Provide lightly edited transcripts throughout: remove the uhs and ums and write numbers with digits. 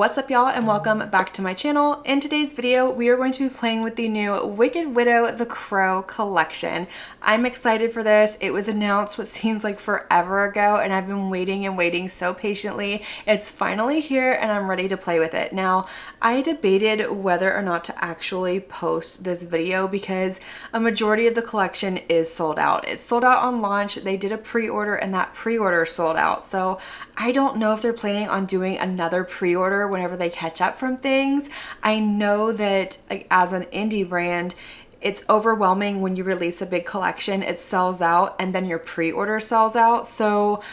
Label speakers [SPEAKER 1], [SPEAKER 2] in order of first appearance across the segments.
[SPEAKER 1] What's up, y'all, and welcome back to my channel. In today's video, we are going to be playing with the new Wicked Widow The Crow collection. I'm excited for this. It was announced what seems like forever ago, and I've been waiting and waiting so patiently. It's finally here, and I'm ready to play with it. Now, I debated whether or not to actually post this video because a majority of the collection is sold out. It's sold out on launch. They did a pre-order, and that pre-order sold out. So I don't know if they're planning on doing another pre-order whenever they catch up from things. I know that, like, as an indie brand, it's overwhelming when you release a big collection, it sells out, and then your pre-order sells out. So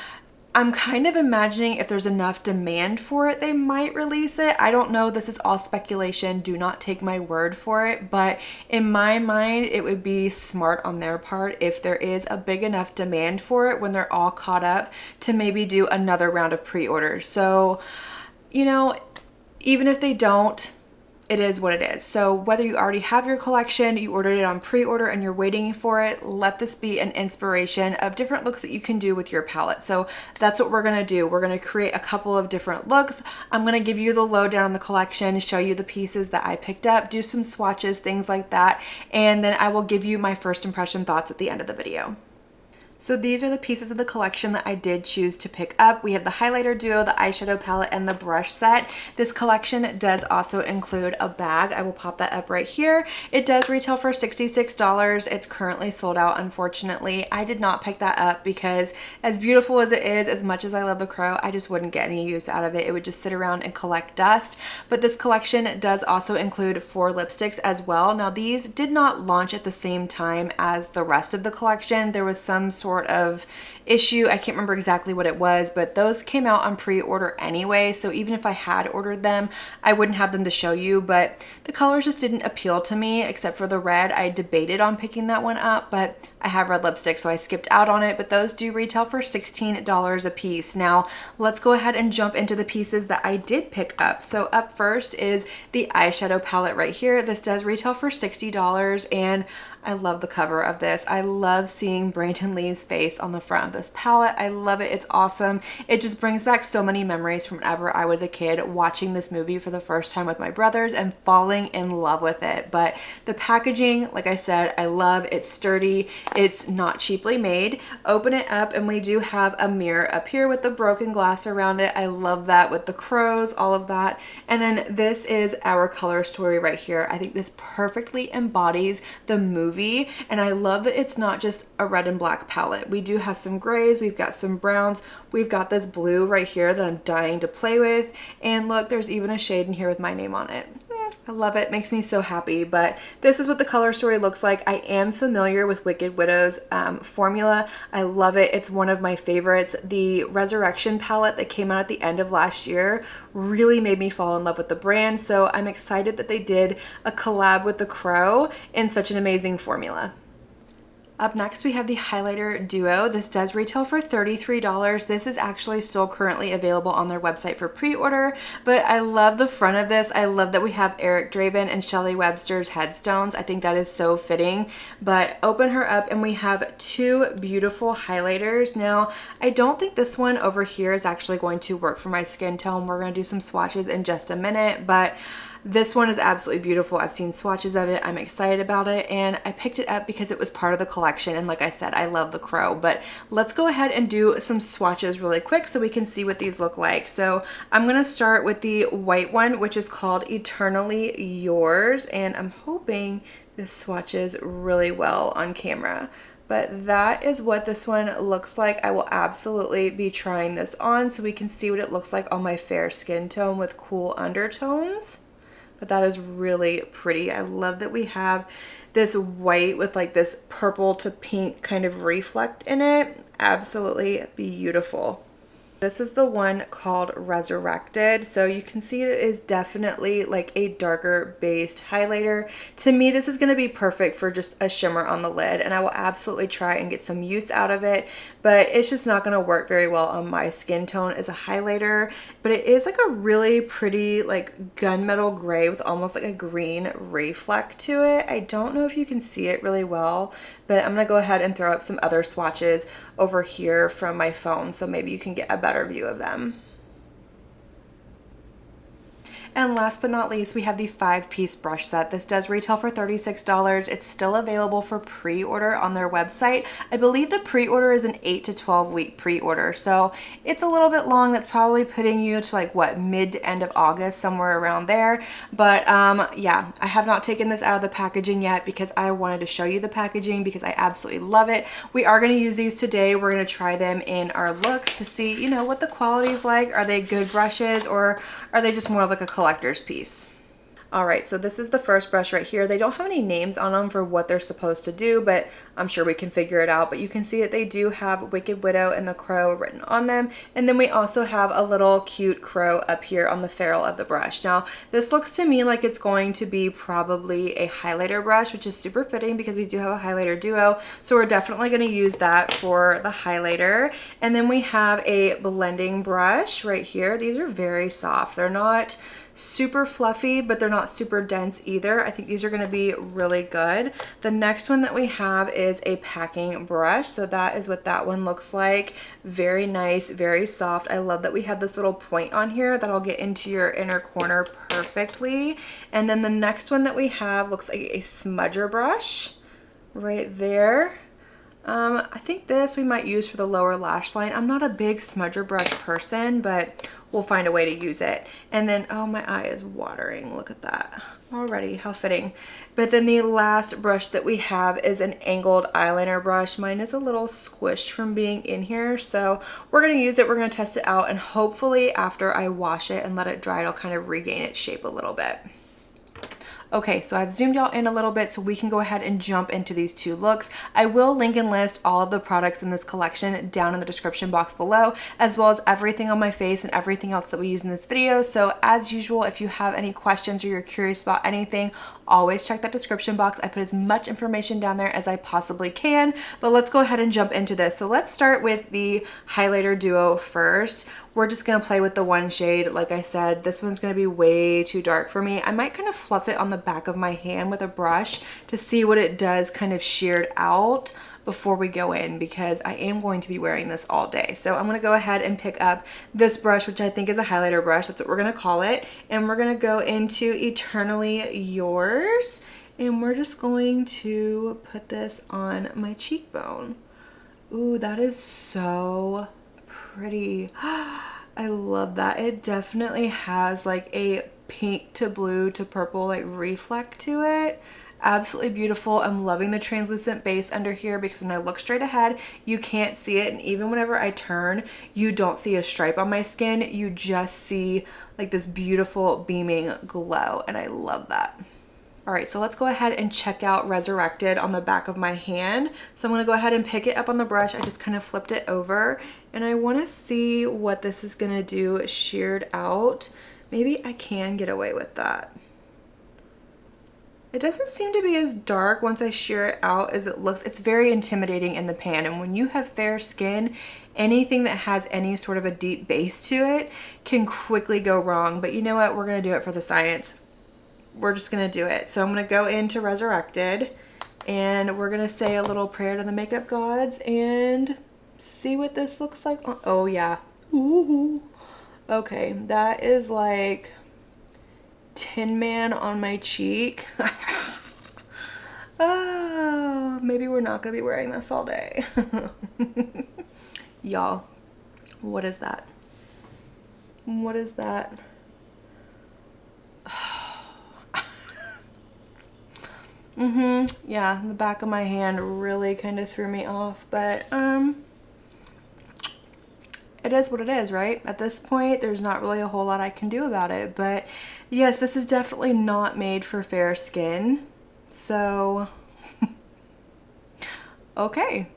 [SPEAKER 1] I'm kind of imagining if there's enough demand for it, they might release it. I don't know. This is all speculation. Do not take my word for it. But in my mind, it would be smart on their part if there is a big enough demand for it when they're all caught up to maybe do another round of pre-orders. So, you know, even if they don't, it is what it is. So whether you already have your collection, you ordered it on pre-order and you're waiting for it, let this be an inspiration of different looks that you can do with your palette. So that's what we're gonna do. We're gonna create a couple of different looks. I'm gonna give you the lowdown on the collection, show you the pieces that I picked up, do some swatches, things like that, and then I will give you my first impression thoughts at the end of the video. So these are the pieces of the collection that I did choose to pick up. We have the highlighter duo, the eyeshadow palette, and the brush set. This collection does also include a bag. I will pop that up right here. It does retail for $66. It's currently sold out, unfortunately. I did not pick that up because as beautiful as it is, as much as I love the Crow, I just wouldn't get any use out of it. It would just sit around and collect dust. But this collection does also include 4 lipsticks as well. Now these did not launch at the same time as the rest of the collection. There was some sort of issue. I can't remember exactly what it was, but those came out on pre-order anyway. So even if I had ordered them, I wouldn't have them to show you, but the colors just didn't appeal to me except for the red. I debated on picking that one up, but I have red lipstick, so I skipped out on it, but those do retail for $16 a piece. Now, let's go ahead and jump into the pieces that I did pick up. So up first is the eyeshadow palette right here. This does retail for $60, and I love the cover of this. I love seeing Brandon Lee's face on the front of this palette. I love it. It's awesome. It just brings back so many memories from whenever I was a kid watching this movie for the first time with my brothers and falling in love with it. But the packaging, like I said, I love. It's sturdy. It's not cheaply made. Open it up and we do have a mirror up here with the broken glass around it. I love that with the crows, all of that. And then this is our color story right here. I think this perfectly embodies the movie, and I love that it's not just a red and black palette. We do have some grays, we've got some browns, we've got this blue right here that I'm dying to play with, and look, there's even a shade in here with my name on it. I love it. Makes me so happy. But this is what the color story looks like. I am familiar with Wicked Widow's formula. I love it. It's one of my favorites. The Resurrection palette that came out at the end of last year really made me fall in love with the brand. So I'm excited that they did a collab with the Crow in such an amazing formula. Up next, we have the highlighter duo. This does retail for $33. This is actually still currently available on their website for pre-order, but I love the front of this. I love that we have Eric Draven and Shelley Webster's headstones. I think that is so fitting, but open her up and we have 2 beautiful highlighters. Now, I don't think this one over here is actually going to work for my skin tone. We're going to do some swatches in just a minute, but this one is absolutely beautiful. I've seen swatches of it. I'm excited about it, and I picked it up because it was part of the collection, and like I said, I love the Crow. But let's go ahead and do some swatches really quick so we can see what these look like. So I'm going to start with the white one, which is called Eternally Yours, and I'm hoping this swatches really well on camera. But that is what this one looks like. I will absolutely be trying this on so we can see what it looks like on my fair skin tone with cool undertones. But that is really pretty. I love that we have this white with like this purple to pink kind of reflect in it. Absolutely beautiful. This is the one called Resurrected. So you can see it is definitely like a darker based highlighter. To me, this is going to be perfect for just a shimmer on the lid, and I will absolutely try and get some use out of it, but it's just not going to work very well on my skin tone as a highlighter. But it is like a really pretty like gunmetal gray with almost like a green reflect to it. I don't know if you can see it really well, but I'm going to go ahead and throw up some other swatches over here from my phone so maybe you can get a better view of them. And last but not least, we have the 5-piece brush set. This does retail for $36. It's still available for pre-order on their website. I believe the pre-order is an 8 to 12 week pre-order, so it's a little bit long. That's probably putting you to like what, mid to end of August, somewhere around there. But yeah, I have not taken this out of the packaging yet because I wanted to show you the packaging because I absolutely love it. We are going to use these today. We're going to try them in our looks to see, you know, what the quality is like. Are they good brushes or are they just more of like a collector's piece? All right, so this is the first brush right here. They don't have any names on them for what they're supposed to do, but I'm sure we can figure it out. But you can see that they do have Wicked Widow and the crow written on them. And then we also have a little cute crow up here on the ferrule of the brush. Now, this looks to me like it's going to be probably a highlighter brush, which is super fitting because we do have a highlighter duo. So we're definitely going to use that for the highlighter. And then we have a blending brush right here. These are very soft. They're not super fluffy, but they're not super dense either. I think these are going to be really good. The next one that we have is a packing brush. So that is what that one looks like. Very nice, very soft. I love that we have this little point on here that'll get into your inner corner perfectly. And then the next one that we have looks like a smudger brush right there. I think this we might use for the lower lash line. I'm not a big smudger brush person, but we'll find a way to use it. And then, oh, my eye is watering. Look at that already. How fitting. But then the last brush that we have is an angled eyeliner brush. Mine is a little squished from being in here, so we're going to use it. We're going to test it out, and hopefully after I wash it and let it dry, it'll kind of regain its shape a little bit. Okay, so I've zoomed y'all in a little bit so we can go ahead and jump into these two looks. I will link and list all of the products in this collection down in the description box below, as well as everything on my face and everything else that we use in this video. So as usual, if you have any questions or you're curious about anything, always check that description box. I put as much information down there as I possibly can, but let's go ahead and jump into this. So let's start with the highlighter duo first. We're just gonna play with the one shade. Like I said, this one's gonna be way too dark for me. I might kind of fluff it on the back of my hand with a brush to see what it does kind of sheared out before we go in, because I am going to be wearing this all day. So I'm gonna go ahead and pick up this brush, which I think is a highlighter brush. That's what we're gonna call it. And we're gonna go into Eternally Yours. And we're just going to put this on my cheekbone. Ooh, that is so pretty. I love that. It definitely has like a pink to blue to purple like reflect to it. Absolutely beautiful. I'm loving the translucent base under here because when I look straight ahead, you can't see it. And even whenever I turn, you don't see a stripe on my skin. You just see like this beautiful beaming glow. And I love that. All right, so let's go ahead and check out Resurrected on the back of my hand. So I'm gonna go ahead and pick it up on the brush. I just kind of flipped it over and I wanna see what this is gonna do sheared out. Maybe I can get away with that. It doesn't seem to be as dark once I shear it out as it looks. It's very intimidating in the pan, and when you have fair skin, anything that has any sort of a deep base to it can quickly go wrong. But you know what? We're gonna do it for the science. We're just gonna do it. So I'm gonna go into Resurrected and we're gonna say a little prayer to the makeup gods and see what this looks like. Oh yeah. Ooh. Okay, that is like Tin Man on my cheek. Oh, maybe we're not gonna be wearing this all day. Y'all, what is that? What is that? Yeah, the back of my hand really kind of threw me off, but it is what it is, right? At this point, there's not really a whole lot I can do about it, but yes, this is definitely not made for fair skin, so okay.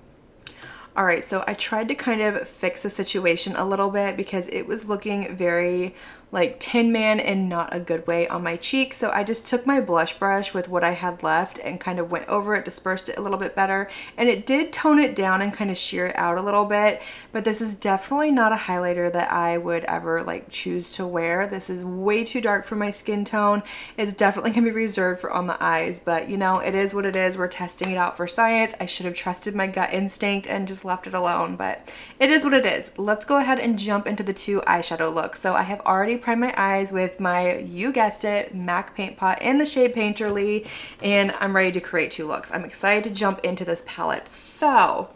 [SPEAKER 1] All right, so I tried to kind of fix the situation a little bit because it was looking very like Tin Man in not a good way on my cheek. So I just took my blush brush with what I had left and kind of went over it, dispersed it a little bit better. And it did tone it down and kind of shear it out a little bit. But this is definitely not a highlighter that I would ever like choose to wear. This is way too dark for my skin tone. It's definitely gonna be reserved for on the eyes, but you know, it is what it is. We're testing it out for science. I should have trusted my gut instinct and just left it alone, but it is what it is. Let's go ahead and jump into the two eyeshadow looks. So I have already prime my eyes with my, you guessed it, MAC paint pot in the shade Painterly, and I'm ready to create 2 looks. I'm excited to jump into this palette. So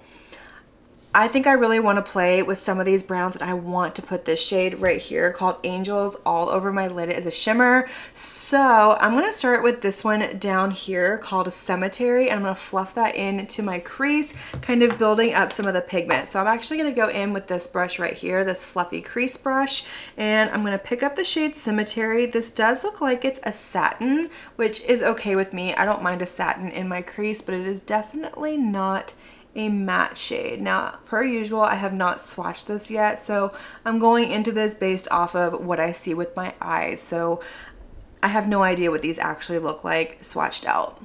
[SPEAKER 1] I think I really want to play with some of these browns, and I want to put this shade right here called Angels all over my lid as a shimmer. So I'm going to start with this one down here called Cemetery, and I'm going to fluff that into my crease, kind of building up some of the pigment. So I'm actually going to go in with this brush right here, this fluffy crease brush, and I'm going to pick up the shade Cemetery. This does look like it's a satin, which is okay with me. I don't mind a satin in my crease, but it is definitely not a matte shade. Now, per usual, I have not swatched this yet, so I'm going into this based off of what I see with my eyes. So I have no idea what these actually look like swatched out.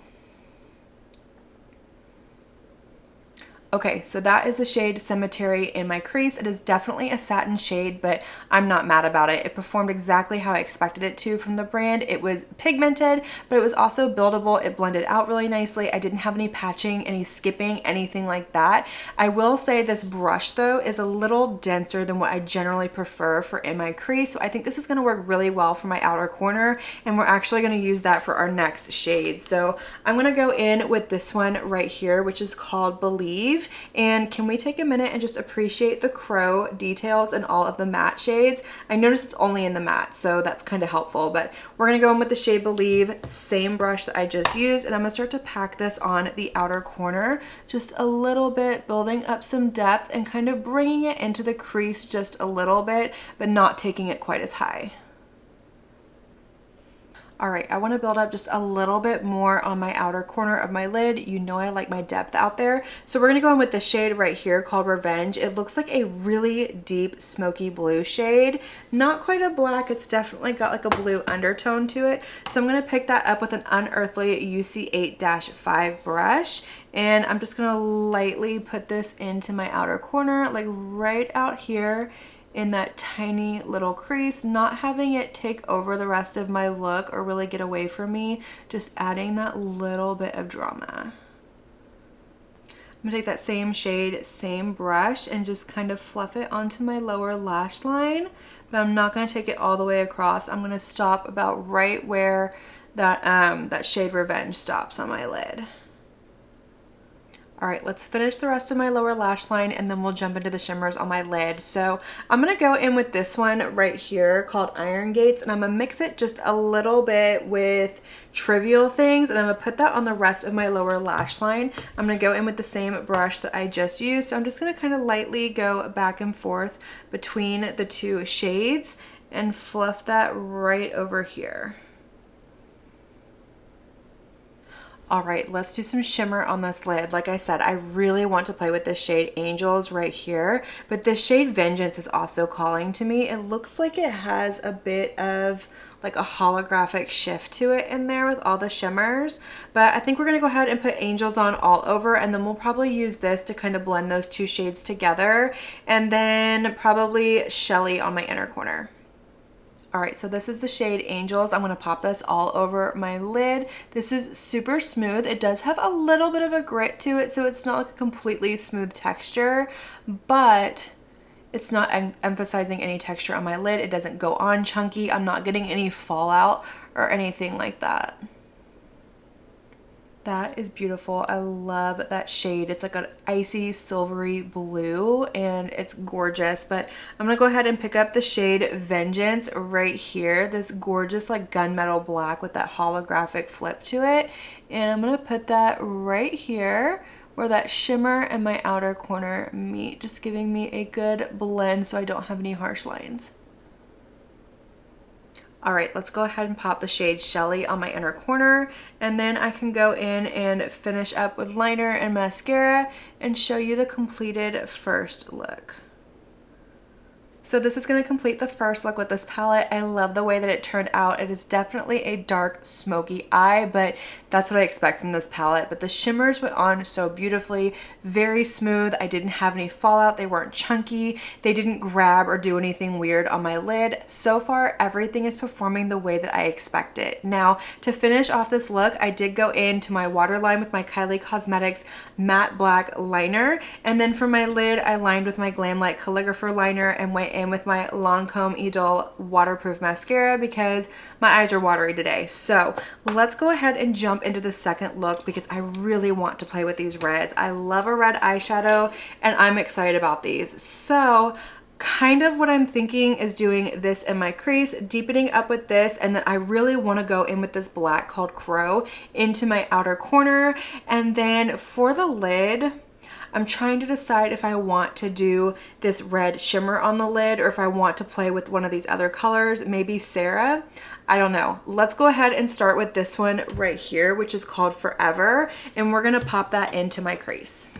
[SPEAKER 1] Okay, so that is the shade Cemetery in my crease. It is definitely a satin shade, but I'm not mad about it. It performed exactly how I expected it to from the brand. It was pigmented, but it was also buildable. It blended out really nicely. I didn't have any patching, any skipping, anything like that. I will say this brush though is a little denser than what I generally prefer for in my crease. So I think this is gonna work really well for my outer corner, and we're actually gonna use that for our next shade. So I'm gonna go in with this one right here, which is called Believe. And can we take a minute and just appreciate the crow details in all of the matte shades? I noticed it's only in the matte, so that's kind of helpful, but we're gonna go in with the shade Believe, same brush that I just used, and I'm gonna start to pack this on the outer corner, just a little bit, building up some depth and kind of bringing it into the crease just a little bit, but not taking it quite as high. All right, I want to build up just a little bit more on my outer corner of my lid. You know I like my depth out there. So we're going to go in with the shade right here called Revenge. It looks like a really deep smoky blue shade. Not quite a black, it's definitely got like a blue undertone to it. So I'm going to pick that up with an Unearthly UC8-5 brush. And I'm just going to lightly put this into my outer corner, like right out here in that tiny little crease, not having it take over the rest of my look or really get away from me, just adding that little bit of drama. I'm gonna take that same shade, same brush, and just kind of fluff it onto my lower lash line, but I'm not gonna take it all the way across. I'm gonna stop about right where that shade Revenge stops on my lid. All right, let's finish the rest of my lower lash line, and then we'll jump into the shimmers on my lid. So I'm gonna go in with this one right here called Iron Gates, and I'm gonna mix it just a little bit with Trivial Things, and I'm gonna put that on the rest of my lower lash line. I'm gonna go in with the same brush that I just used. So I'm just gonna kind of lightly go back and forth between the 2 shades and fluff that right over here. All right, let's do some shimmer on this lid. Like I said, I really want to play with this shade Angels right here, but this shade Vengeance is also calling to me. It looks like it has a bit of like a holographic shift to it in there with all the shimmers, but I think we're gonna go ahead and put Angels on all over, and then we'll probably use this to kind of blend those 2 shades together, and then probably Shelly on my inner corner. All right, so this is the shade Angels. I'm gonna pop this all over my lid. This is super smooth. It does have a little bit of a grit to it, so it's not like a completely smooth texture, but it's not emphasizing any texture on my lid. It doesn't go on chunky. I'm not getting any fallout or anything like that. That is beautiful. I love that shade. It's like an icy silvery blue and it's gorgeous, but I'm gonna go ahead and pick up the shade Vengeance right here, this gorgeous like gunmetal black with that holographic flip to it, and I'm gonna put that right here where that shimmer and my outer corner meet, just giving me a good blend so I don't have any harsh lines. All right, let's go ahead and pop the shade Shelly on my inner corner, and then I can go in and finish up with liner and mascara and show you the completed first look. So this is going to complete the first look with this palette. I love the way that it turned out. It is definitely a dark smoky eye, but that's what I expect from this palette. But the shimmers went on so beautifully, very smooth. I didn't have any fallout. They weren't chunky. They didn't grab or do anything weird on my lid. So far, everything is performing the way that I expect it. Now, to finish off this look, I did go into my waterline with my Kylie Cosmetics matte black liner. And then for my lid, I lined with my Glam Light Calligrapher liner and went in with my Lancome Idole waterproof mascara because my eyes are watery today. So let's go ahead and jump into the second look because I really want to play with these reds. I love a red eyeshadow and I'm excited about these. So kind of what I'm thinking is doing this in my crease, deepening up with this, and then I really want to go in with this black called Crow into my outer corner. And then for the lid, I'm trying to decide if I want to do this red shimmer on the lid or if I want to play with one of these other colors, maybe Sarah. I don't know. Let's go ahead and start with this one right here, which is called Forever, and we're gonna pop that into my crease.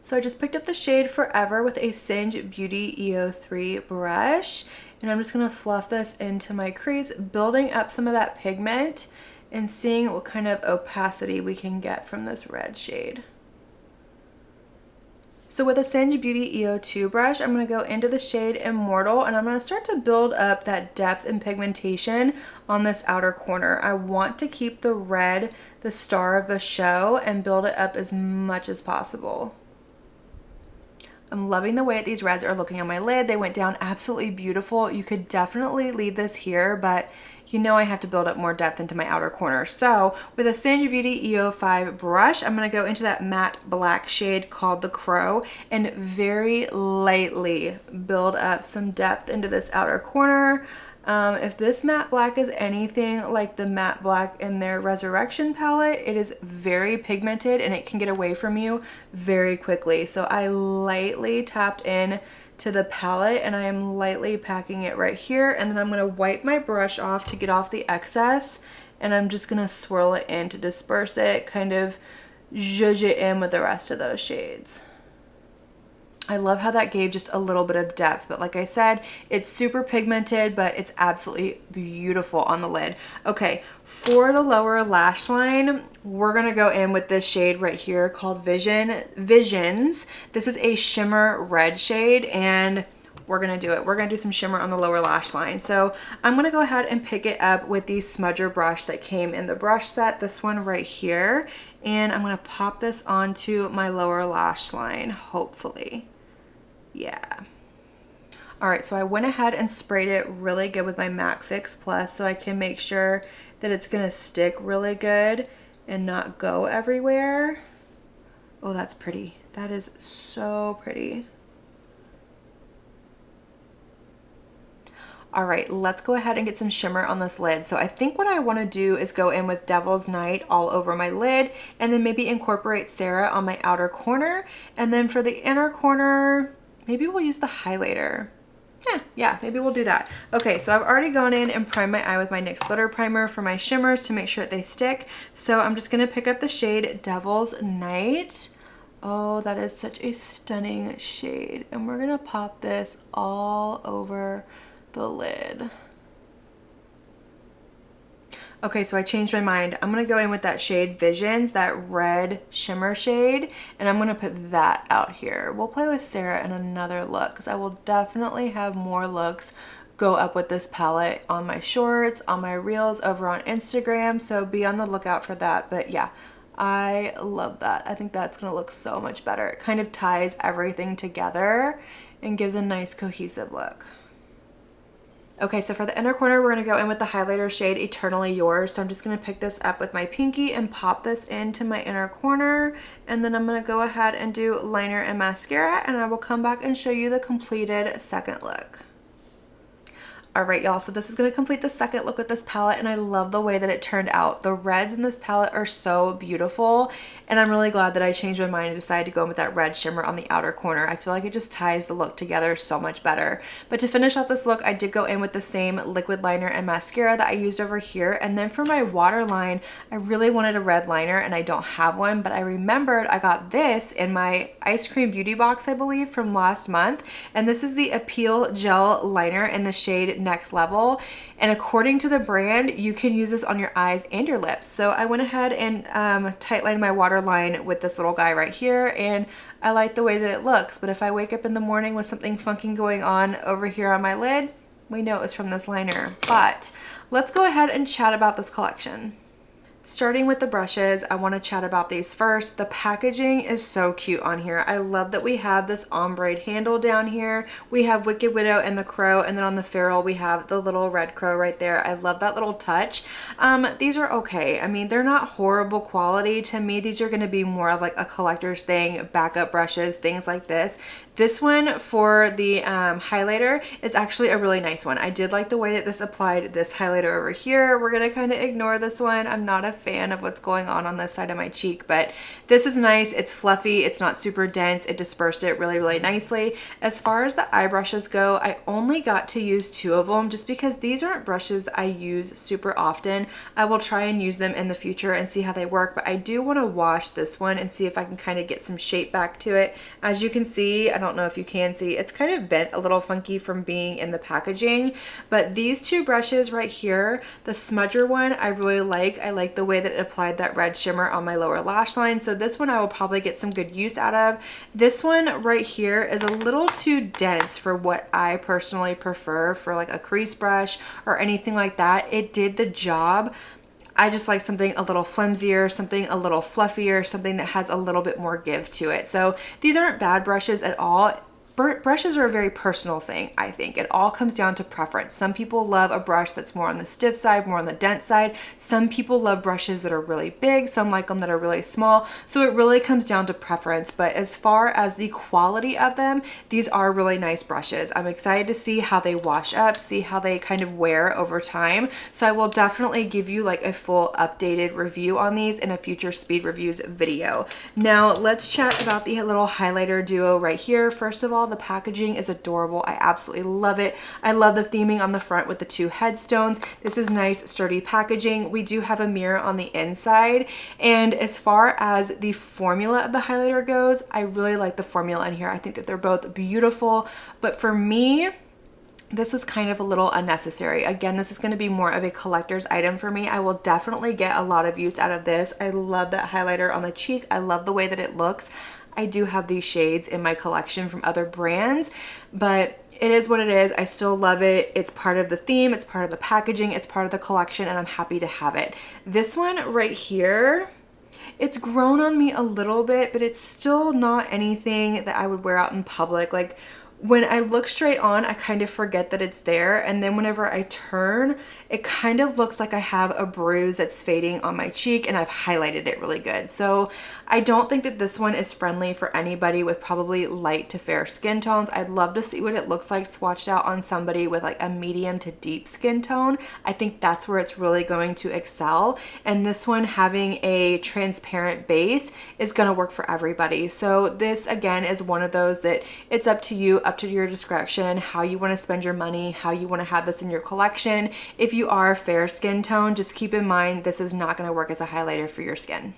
[SPEAKER 1] So I just picked up the shade Forever with a Singe Beauty EO3 brush, and I'm just gonna fluff this into my crease, building up some of that pigment and seeing what kind of opacity we can get from this red shade. So with a Singe Beauty EO2 brush, I'm gonna go into the shade Immortal, and I'm gonna start to build up that depth and pigmentation on this outer corner. I want to keep the red the star of the show and build it up as much as possible. I'm loving the way these reds are looking on my lid. They went down absolutely beautiful. You could definitely leave this here, but you know I have to build up more depth into my outer corner. So with a Singe Beauty EO5 brush, I'm gonna go into that matte black shade called the Crow and very lightly build up some depth into this outer corner. If this matte black is anything like the matte black in their Resurrection palette, it is very pigmented and it can get away from you very quickly. So I lightly tapped in to the palette and I am lightly packing it right here, and then I'm going to wipe my brush off to get off the excess, and I'm just going to swirl it in to disperse it, kind of zhuzh it in with the rest of those shades. I love how that gave just a little bit of depth, but like I said, it's super pigmented, but it's absolutely beautiful on the lid. Okay, for the lower lash line, we're gonna go in with this shade right here called Visions. This is a shimmer red shade, and we're gonna do it. We're gonna do some shimmer on the lower lash line. So I'm gonna go ahead and pick it up with the smudger brush that came in the brush set, this one right here, and I'm gonna pop this onto my lower lash line, hopefully. Yeah. All right, so I went ahead and sprayed it really good with my MAC Fix Plus so I can make sure that it's gonna stick really good and not go everywhere. Oh, that's pretty. That is so pretty. All right, let's go ahead and get some shimmer on this lid. So I think what I want to do is go in with Devil's Night all over my lid and then maybe incorporate Sarah on my outer corner. And then for the inner corner, maybe we'll use the highlighter. Yeah, maybe we'll do that. Okay, so I've already gone in and primed my eye with my NYX Glitter Primer for my shimmers to make sure that they stick. So I'm just gonna pick up the shade Devil's Night. Oh, that is such a stunning shade. And we're gonna pop this all over the lid. Okay, so I changed my mind. I'm gonna go in with that shade Visions, that red shimmer shade, and I'm gonna put that out here. We'll play with Sarah in another look because I will definitely have more looks go up with this palette on my shorts, on my reels over on Instagram, so be on the lookout for that. But yeah, I love that. I think that's gonna look so much better. It kind of ties everything together and gives a nice cohesive look. Okay, so for the inner corner, we're gonna go in with the highlighter shade Eternally Yours. So I'm just gonna pick this up with my pinky and pop this into my inner corner. And then I'm gonna go ahead and do liner and mascara, and I will come back and show you the completed second look. All right, y'all, so this is gonna complete the second look with this palette, and I love the way that it turned out. The reds in this palette are so beautiful, and I'm really glad that I changed my mind and decided to go in with that red shimmer on the outer corner. I feel like it just ties the look together so much better. But to finish off this look, I did go in with the same liquid liner and mascara that I used over here, and then for my waterline, I really wanted a red liner, and I don't have one, but I remembered I got this in my Ice Cream Beauty box, I believe, from last month, and this is the Appeal Gel Liner in the shade Next Level, and according to the brand, you can use this on your eyes and your lips. So I went ahead and tightlined my waterline with this little guy right here, and I like the way that it looks. But if I wake up in the morning with something funky going on over here on my lid, we know it was from this liner. But let's go ahead and chat about this collection. Starting with the brushes, I want to chat about these first. The packaging is so cute on here. I love that we have this ombre handle down here. We have Wicked Widow and the crow, and then on the ferrule we have the little red crow right there. I love that little touch. These are okay. I mean, they're not horrible quality. To me, these are going to be more of like a collector's thing, backup brushes, things like this. This one for the highlighter is actually a really nice one. I did like the way that this applied this highlighter over here. We're going to kind of ignore this one. I'm not a fan of what's going on this side of my cheek, but this is nice. It's fluffy. It's not super dense. It dispersed it really, really nicely. As far as the eye brushes go, I only got to use 2 of them just because these aren't brushes that I use super often. I will try and use them in the future and see how they work, but I do want to wash this one and see if I can kind of get some shape back to it. As you can see, I don't know if you can see, it's kind of bent a little funky from being in the packaging, but these 2 brushes right here, the smudger one I really like. I like the way that it applied that red shimmer on my lower lash line, so this one I will probably get some good use out of. This one right here is a little too dense for what I personally prefer for like a crease brush or anything like that. It did the job. I just like something a little flimsier, something a little fluffier, something that has a little bit more give to it. So these aren't bad brushes at all. Brushes are a very personal thing, I think. It all comes down to preference. Some people love a brush that's more on the stiff side, more on the dense side. Some people love brushes that are really big. Some like them that are really small. So it really comes down to preference. But as far as the quality of them, these are really nice brushes. I'm excited to see how they wash up, see how they kind of wear over time. So I will definitely give you like a full updated review on these in a future speed reviews video. Now let's chat about the little highlighter duo right here. First of all, the packaging is adorable. I absolutely love it. I love the theming on the front with the 2 headstones. This is nice, sturdy packaging. We do have a mirror on the inside. And as far as the formula of the highlighter goes, I really like the formula in here. I think that they're both beautiful. But for me, this was kind of a little unnecessary. Again, this is going to be more of a collector's item for me. I will definitely get a lot of use out of this. I love that highlighter on the cheek. I love the way that it looks. I do have these shades in my collection from other brands, but it is what it is. I still love it. It's part of the theme. It's part of the packaging. It's part of the collection, and I'm happy to have it. This one right here, it's grown on me a little bit, but it's still not anything that I would wear out in public. Like, when I look straight on, I kind of forget that it's there. And then whenever I turn, it kind of looks like I have a bruise that's fading on my cheek, and I've highlighted it really good. So I don't think that this one is friendly for anybody with probably light to fair skin tones. I'd love to see what it looks like swatched out on somebody with like a medium to deep skin tone. I think that's where it's really going to excel. And this one having a transparent base is going to work for everybody. So this again is one of those that it's up to you, up to your discretion, how you want to spend your money, how you want to have this in your collection. If you are fair skin tone, just keep in mind this is not going to work as a highlighter for your skin.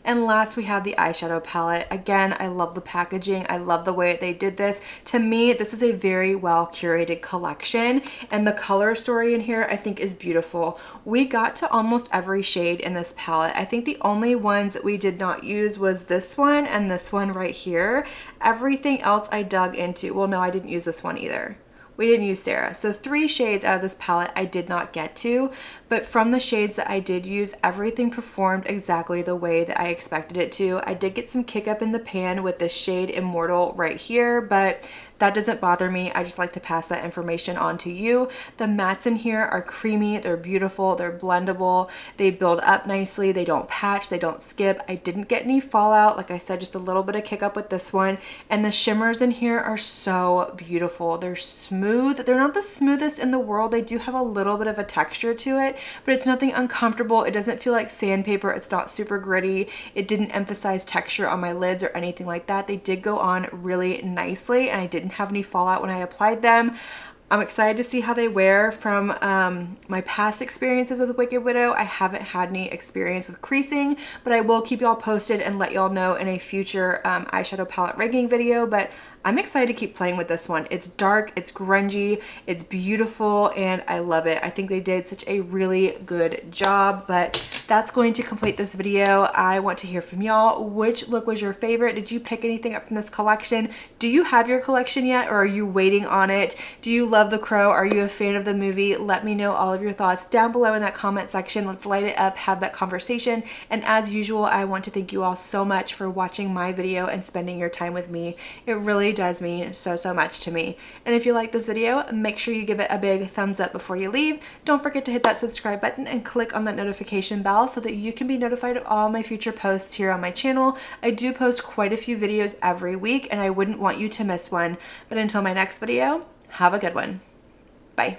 [SPEAKER 1] And last we have the eyeshadow palette. Again, I love the packaging. I love the way they did this. To me, this is a very well curated collection, and the color story in here I think is beautiful. We got to almost every shade in this palette. I think the only ones that we did not use was this one and this one right here. Everything else I dug into. Well, no, I didn't use this one either. We didn't use Sarah. So 3 shades out of this palette I did not get to, but from the shades that I did use, everything performed exactly the way that I expected it to. I did get some kick up in the pan with this shade Immortal right here, but that doesn't bother me. I just like to pass that information on to you. The mattes in here are creamy, they're beautiful, they're blendable, they build up nicely, they don't patch, they don't skip. I didn't get any fallout. Like I said, just a little bit of kick up with this one. And the shimmers in here are so beautiful. They're smooth. They're not the smoothest in the world. They do have a little bit of a texture to it, but it's nothing uncomfortable. It doesn't feel like sandpaper. It's not super gritty. It didn't emphasize texture on my lids or anything like that. They did go on really nicely, and I didn't have any fallout when I applied them. I'm excited to see how they wear. From my past experiences with Wicked Widow, I haven't had any experience with creasing, but I will keep y'all posted and let y'all know in a future eyeshadow palette ranking video. But I'm excited to keep playing with this one. It's dark, it's grungy, it's beautiful, and I love it. I think they did such a really good job, but that's going to complete this video. I want to hear from y'all. Which look was your favorite? Did you pick anything up from this collection? Do you have your collection yet, or are you waiting on it? Do you love love The Crow? Are you a fan of the movie? Let me know all of your thoughts down below in that comment section. Let's light it up, have that conversation. And as usual, I want to thank you all so much for watching my video and spending your time with me. It really does mean so much to me. And if you like this video, make sure you give it a big thumbs up before you leave. Don't forget to hit that subscribe button and click on that notification bell so that you can be notified of all my future posts here on my channel. I do post quite a few videos every week and I wouldn't want you to miss one. But until my next video, have a good one. Bye.